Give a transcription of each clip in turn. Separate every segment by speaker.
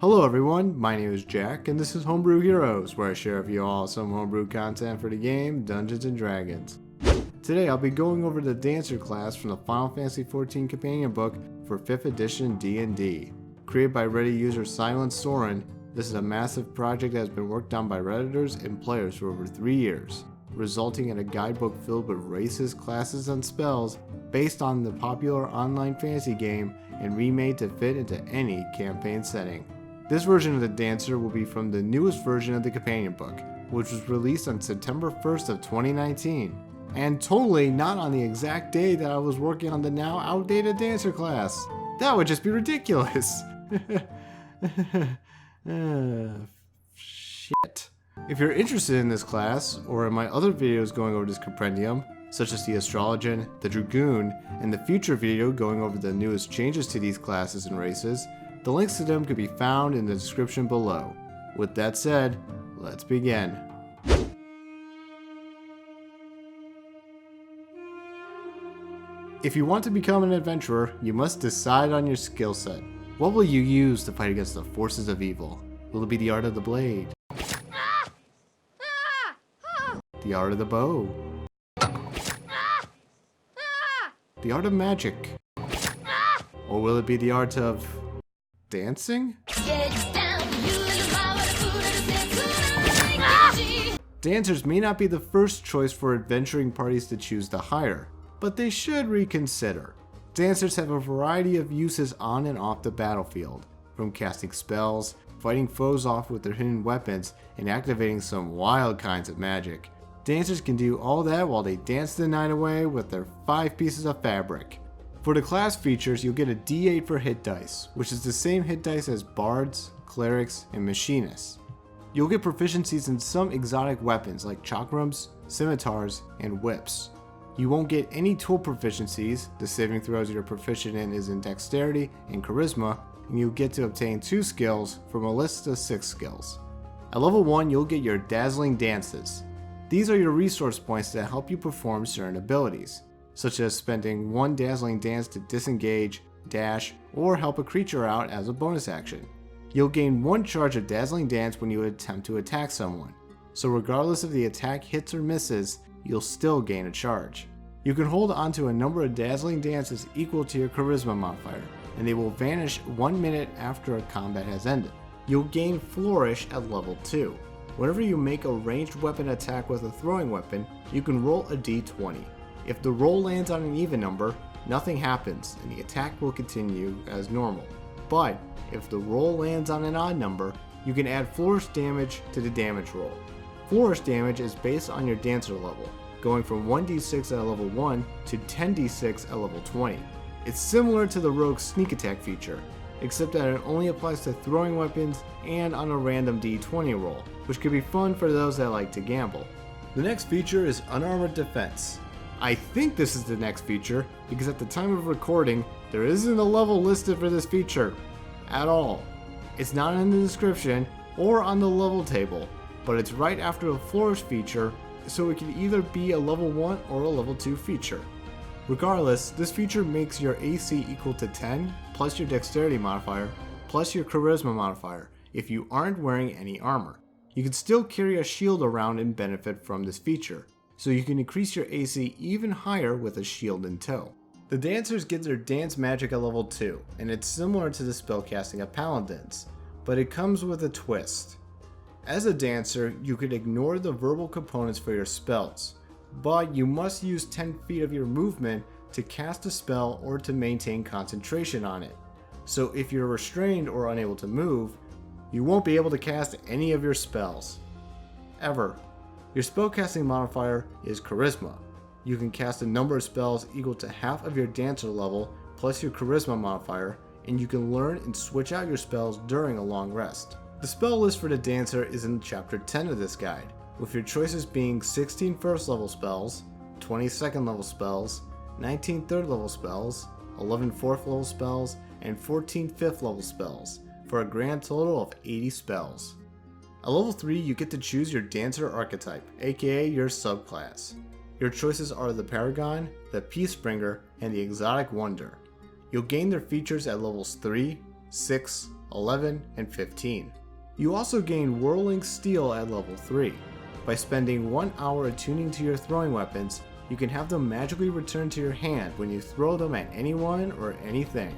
Speaker 1: Hello everyone, my name is Jack, and this is Homebrew Heroes, where I share with you all some homebrew content for the game Dungeons & Dragons. Today I'll be going over the Dancer class from the Final Fantasy XIV companion book for 5th edition D&D. Created by Reddit user SilentSoren, this is a massive project that has been worked on by Redditors and players for over 3 years, resulting in a guidebook filled with races, classes, and spells based on the popular online fantasy game and remade to fit into any campaign setting. This version of the Dancer will be from the newest version of the companion book, which was released on September 1st of 2019, and totally not on the exact day that I was working on the now outdated Dancer class. That would just be ridiculous. Shit. If you're interested in this class, or in my other videos going over this compendium, such as the Astrologian, the Dragoon, and the future video going over the newest changes to these classes and races, the links to them could be found in the description below. With that said, let's begin. If you want to become an adventurer, you must decide on your skill set. What will you use to fight against the forces of evil? Will it be the art of the blade? The art of the bow? The art of magic? Or will it be the art of dancing? Dancers may not be the first choice for adventuring parties to choose to hire, but they should reconsider. Dancers have a variety of uses on and off the battlefield, from casting spells, fighting foes off with their hidden weapons, and activating some wild kinds of magic. Dancers can do all that while they dance the night away with their 5 pieces of fabric. For the class features, you'll get a D8 for hit dice, which is the same hit dice as bards, clerics, and machinists. You'll get proficiencies in some exotic weapons like chakrams, scimitars, and whips. You won't get any tool proficiencies. The saving throws you're proficient in is in dexterity and charisma, and you'll get to obtain 2 skills from a list of 6 skills. At level 1, you'll get your dazzling dances. These are your resource points that help you perform certain abilities, such as spending 1 dazzling dance to disengage, dash, or help a creature out as a bonus action. You'll gain 1 charge of dazzling dance when you attempt to attack someone, so regardless if the attack hits or misses, you'll still gain a charge. You can hold onto a number of dazzling dances equal to your charisma modifier, and they will vanish 1 minute after a combat has ended. You'll gain flourish at level 2. Whenever you make a ranged weapon attack with a throwing weapon, you can roll a d20. If the roll lands on an even number, nothing happens and the attack will continue as normal. But if the roll lands on an odd number, you can add flourish damage to the damage roll. Flourish damage is based on your dancer level, going from 1d6 at level 1 to 10d6 at level 20. It's similar to the rogue's sneak attack feature, except that it only applies to throwing weapons and on a random d20 roll, which could be fun for those that like to gamble. The next feature is unarmored defense. I think this is the next feature because at the time of recording, there isn't a level listed for this feature at all. It's not in the description or on the level table, but it's right after the flourish feature, so it can either be a level 1 or a level 2 feature. Regardless, this feature makes your AC equal to 10 plus your dexterity modifier plus your charisma modifier if you aren't wearing any armor. You can still carry a shield around and benefit from this feature, so you can increase your AC even higher with a shield in tow. The dancers get their dance magic at level 2, and it's similar to the spellcasting of paladins, but it comes with a twist. As a dancer, you could ignore the verbal components for your spells, but you must use 10 feet of your movement to cast a spell or to maintain concentration on it. So if you're restrained or unable to move, you won't be able to cast any of your spells. Ever. Your spellcasting modifier is charisma. You can cast a number of spells equal to half of your dancer level plus your charisma modifier, and you can learn and switch out your spells during a long rest. The spell list for the dancer is in chapter 10 of this guide, with your choices being 16 first level spells, 20 second level spells, 19 third level spells, 11 fourth level spells, and 14 fifth level spells, for a grand total of 80 spells. At level 3, you get to choose your dancer archetype, aka your subclass. Your choices are the Paragon, the Peacebringer, and the Exotic Wonder. You'll gain their features at levels 3, 6, 11, and 15. You also gain Whirling Steel at level 3. By spending 1 hour attuning to your throwing weapons, you can have them magically return to your hand when you throw them at anyone or anything.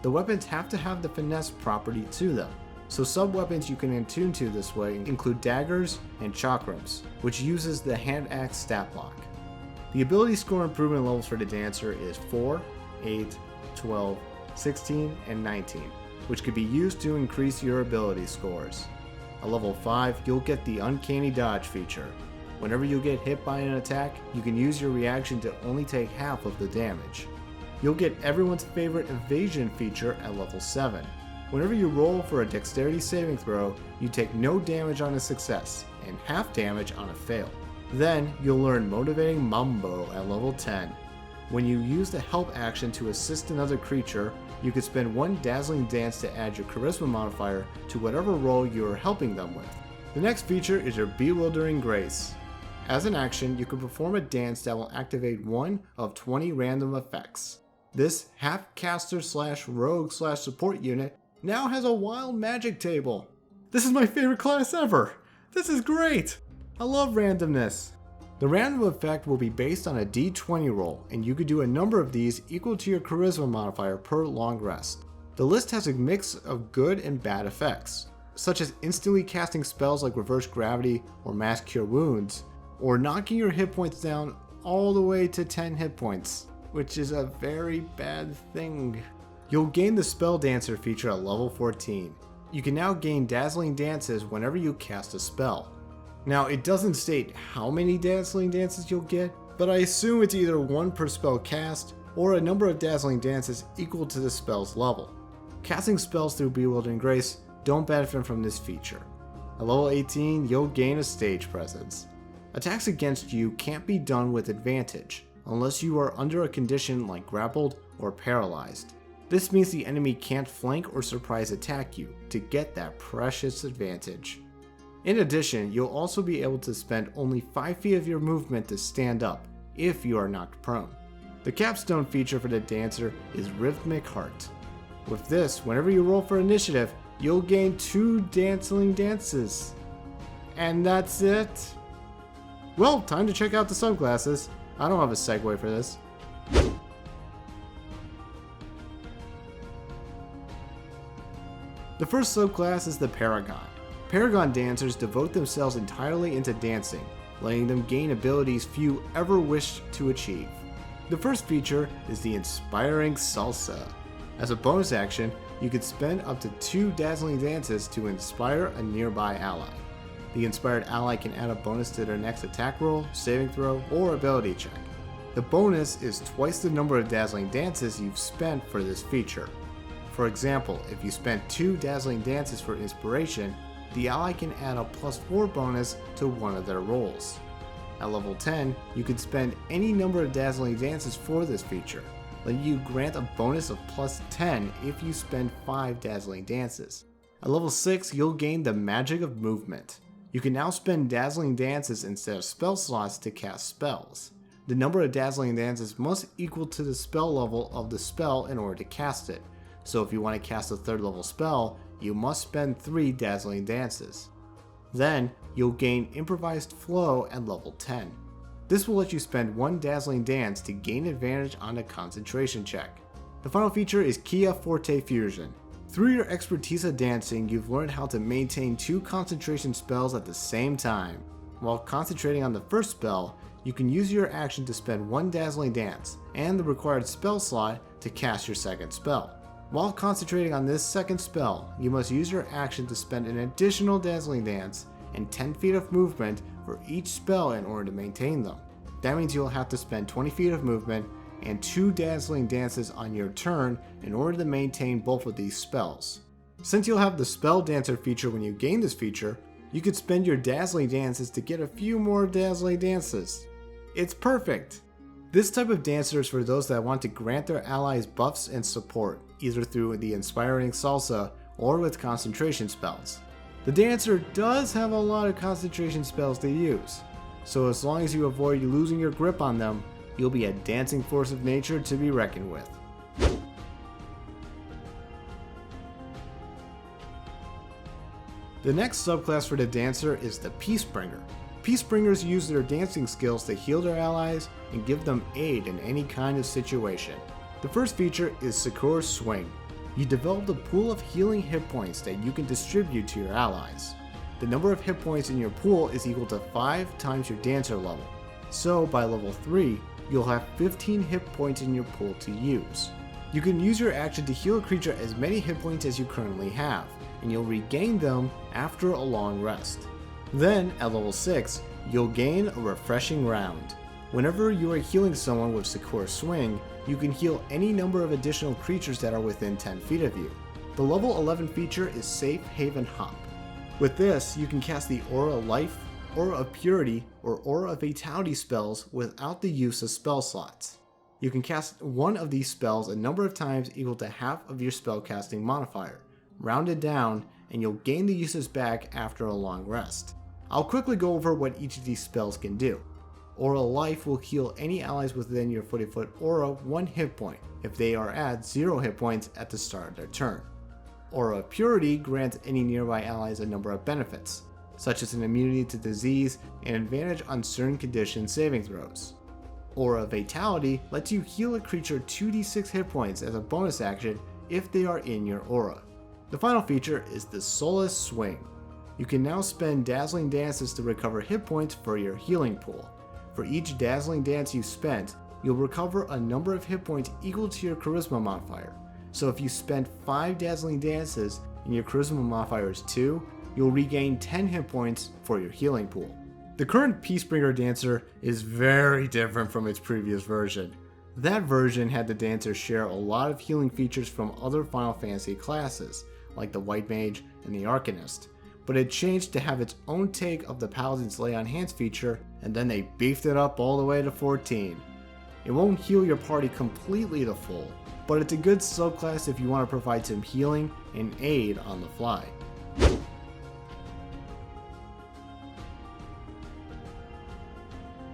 Speaker 1: The weapons have to have the finesse property to them, so sub-weapons you can attune to this way include daggers and chakrams, which uses the hand axe stat block. The ability score improvement levels for the Dancer is 4, 8, 12, 16, and 19, which could be used to increase your ability scores. At level 5, you'll get the Uncanny Dodge feature. Whenever you get hit by an attack, you can use your reaction to only take half of the damage. You'll get everyone's favorite Evasion feature at level 7. Whenever you roll for a dexterity saving throw, you take no damage on a success, and half damage on a fail. Then, you'll learn Motivating Mambo at level 10. When you use the help action to assist another creature, you can spend 1 Dazzling Dance to add your Charisma modifier to whatever role you are helping them with. The next feature is your Bewildering Grace. As an action, you can perform a dance that will activate one of 20 random effects. This half-caster/rogue/support unit now has a wild magic table. This is my favorite class ever! This is great! I love randomness! The random effect will be based on a d20 roll, and you could do a number of these equal to your charisma modifier per long rest. The list has a mix of good and bad effects, such as instantly casting spells like Reverse Gravity or Mass Cure Wounds, or knocking your hit points down all the way to 10 hit points, which is a very bad thing. You'll gain the Spell Dancer feature at level 14. You can now gain Dazzling Dances whenever you cast a spell. Now, it doesn't state how many Dazzling Dances you'll get, but I assume it's either 1 per spell cast, or a number of Dazzling Dances equal to the spell's level. Casting spells through Bewildering Grace don't benefit from this feature. At level 18, you'll gain a Stage Presence. Attacks against you can't be done with advantage, unless you are under a condition like grappled or paralyzed. This means the enemy can't flank or surprise attack you to get that precious advantage. In addition, you'll also be able to spend only 5 feet of your movement to stand up, if you are knocked prone. The capstone feature for the Dancer is Rhythmic Heart. With this, whenever you roll for initiative, you'll gain 2 Dazzling Dances. And that's it? Well, time to check out the subclasses. I don't have a segue for this. The first subclass is the Paragon. Paragon dancers devote themselves entirely into dancing, letting them gain abilities few ever wished to achieve. The first feature is the Inspiring Salsa. As a bonus action, you can spend up to 2 Dazzling Dances to inspire a nearby ally. The inspired ally can add a bonus to their next attack roll, saving throw, or ability check. The bonus is twice the number of Dazzling Dances you've spent for this feature. For example, if you spent 2 Dazzling Dances for inspiration, the ally can add a +4 bonus to one of their rolls. At level 10, you can spend any number of Dazzling Dances for this feature, letting you grant a bonus of +10 if you spend 5 Dazzling Dances. At level 6, you'll gain the Magic of Movement. You can now spend Dazzling Dances instead of spell slots to cast spells. The number of Dazzling Dances must equal to the spell level of the spell in order to cast it, so if you want to cast a 3rd level spell, you must spend 3 Dazzling Dances. Then, you'll gain Improvised Flow at level 10. This will let you spend 1 Dazzling Dance to gain advantage on a concentration check. The final feature is Kia Forte Fusion. Through your expertise at dancing, you've learned how to maintain 2 concentration spells at the same time. While concentrating on the first spell, you can use your action to spend 1 Dazzling Dance and the required spell slot to cast your second spell. While concentrating on this second spell, you must use your action to spend an additional Dazzling Dance and 10 feet of movement for each spell in order to maintain them. That means you'll have to spend 20 feet of movement and 2 Dazzling Dances on your turn in order to maintain both of these spells. Since you'll have the Spell Dancer feature when you gain this feature, you could spend your Dazzling Dances to get a few more Dazzling Dances. It's perfect! This type of dancer is for those that want to grant their allies buffs and support, either through the Inspiring Salsa or with concentration spells. The dancer does have a lot of concentration spells to use, so as long as you avoid losing your grip on them, you'll be a dancing force of nature to be reckoned with. The next subclass for the Dancer is the Peacebringer. Peacebringers use their dancing skills to heal their allies and give them aid in any kind of situation. The first feature is SUCCOR Swing. You develop a pool of healing hit points that you can distribute to your allies. The number of hit points in your pool is equal to 5 times your Dancer level. So by level 3, you'll have 15 hit points in your pool to use. You can use your action to heal a creature as many hit points as you currently have, and you'll regain them after a long rest. Then, at level 6, you'll gain a refreshing round. Whenever you are healing someone with SUCCOR Swing, you can heal any number of additional creatures that are within 10 feet of you. The level 11 feature is Safe Haven Hop. With this, you can cast the Aura of Life, Aura of Purity, or Aura of Vitality spells without the use of spell slots. You can cast one of these spells a number of times equal to half of your spellcasting modifier, rounded down, and you'll gain the uses back after a long rest. I'll quickly go over what each of these spells can do. Aura of Life will heal any allies within your 40-foot aura 1 hit point if they are at 0 hit points at the start of their turn. Aura of Purity grants any nearby allies a number of benefits, such as an immunity to disease and advantage on certain condition saving throws. Aura of Vitality lets you heal a creature 2d6 hit points as a bonus action if they are in your aura. The final feature is the SOLACE Swing. You can now spend Dazzling Dances to recover hit points for your healing pool. For each Dazzling Dance you spent, you'll recover a number of hit points equal to your Charisma modifier. So if you spend 5 Dazzling Dances and your Charisma modifier is 2, you'll regain 10 hit points for your healing pool. The current Peacebringer Dancer is very different from its previous version. That version had the Dancer share a lot of healing features from other Final Fantasy classes, like the White Mage and the Arcanist, but it changed to have its own take of the Paladin's Lay on Hands feature, and then they beefed it up all the way to 14. It won't heal your party completely to full, but it's a good subclass if you want to provide some healing and aid on the fly.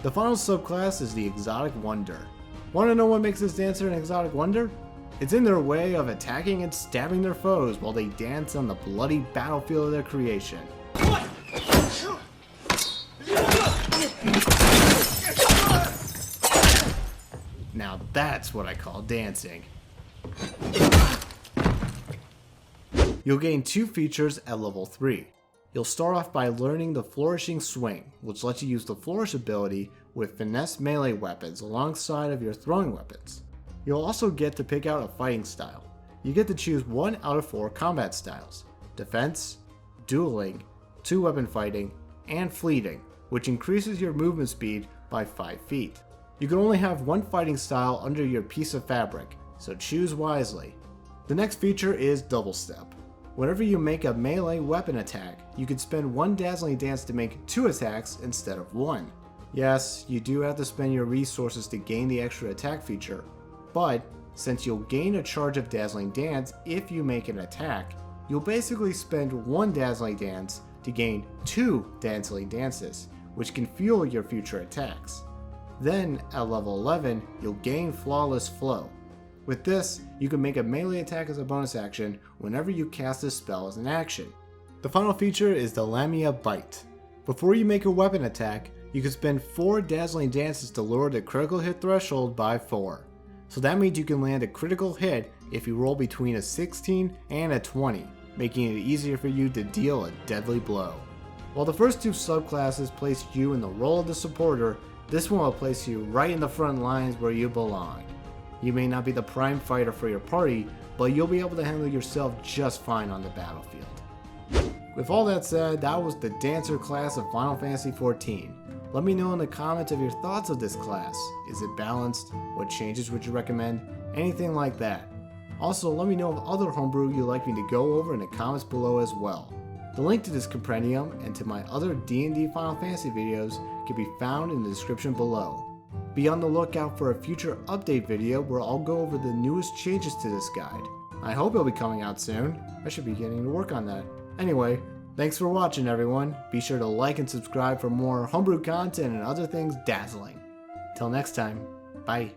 Speaker 1: The final subclass is the Exotic Wonder. Want to know what makes this Dancer an Exotic Wonder? It's in their way of attacking and stabbing their foes while they dance on the bloody battlefield of their creation. Now that's what I call dancing. You'll gain 2 features at level 3. You'll start off by learning the Flourishing Swing, which lets you use the Flourish ability with finesse melee weapons alongside of your throwing weapons. You'll also get to pick out a fighting style. You get to choose 1 out of 4 combat styles: Defense, Dueling, 2-weapon fighting, and Fleeting, which increases your movement speed by 5 feet. You can only have 1 fighting style under your piece of fabric, so choose wisely. The next feature is Double Step. Whenever you make a melee weapon attack, you can spend 1 Dazzling Dance to make 2 attacks instead of 1. Yes, you do have to spend your resources to gain the extra attack feature, but since you'll gain a charge of Dazzling Dance if you make an attack, you'll basically spend 1 Dazzling Dance to gain 2 Dazzling Dances, which can fuel your future attacks. Then, at level 11, you'll gain Flawless Flow. With this, you can make a melee attack as a bonus action whenever you cast this spell as an action. The final feature is the LAMIA Bite. Before you make a weapon attack, you can spend 4 Dazzling Dances to lower the critical hit threshold by 4. So that means you can land a critical hit if you roll between a 16 and a 20, making it easier for you to deal a deadly blow. While the first 2 subclasses placed you in the role of the supporter, this one will place you right in the front lines where you belong. You may not be the prime fighter for your party, but you'll be able to handle yourself just fine on the battlefield. With all that said, that was the Dancer class of Final Fantasy XIV. Let me know in the comments of your thoughts of this class. Is it balanced? What changes would you recommend? Anything like that. Also, let me know of other homebrew you'd like me to go over in the comments below as well. The link to this compendium and to my other D&D Final Fantasy videos can be found in the description below. Be on the lookout for a future update video where I'll go over the newest changes to this guide. I hope it'll be coming out soon. I should be getting to work on that. Anyway, thanks for watching everyone. Be sure to like and subscribe for more homebrew content and other things dazzling. Till next time, bye.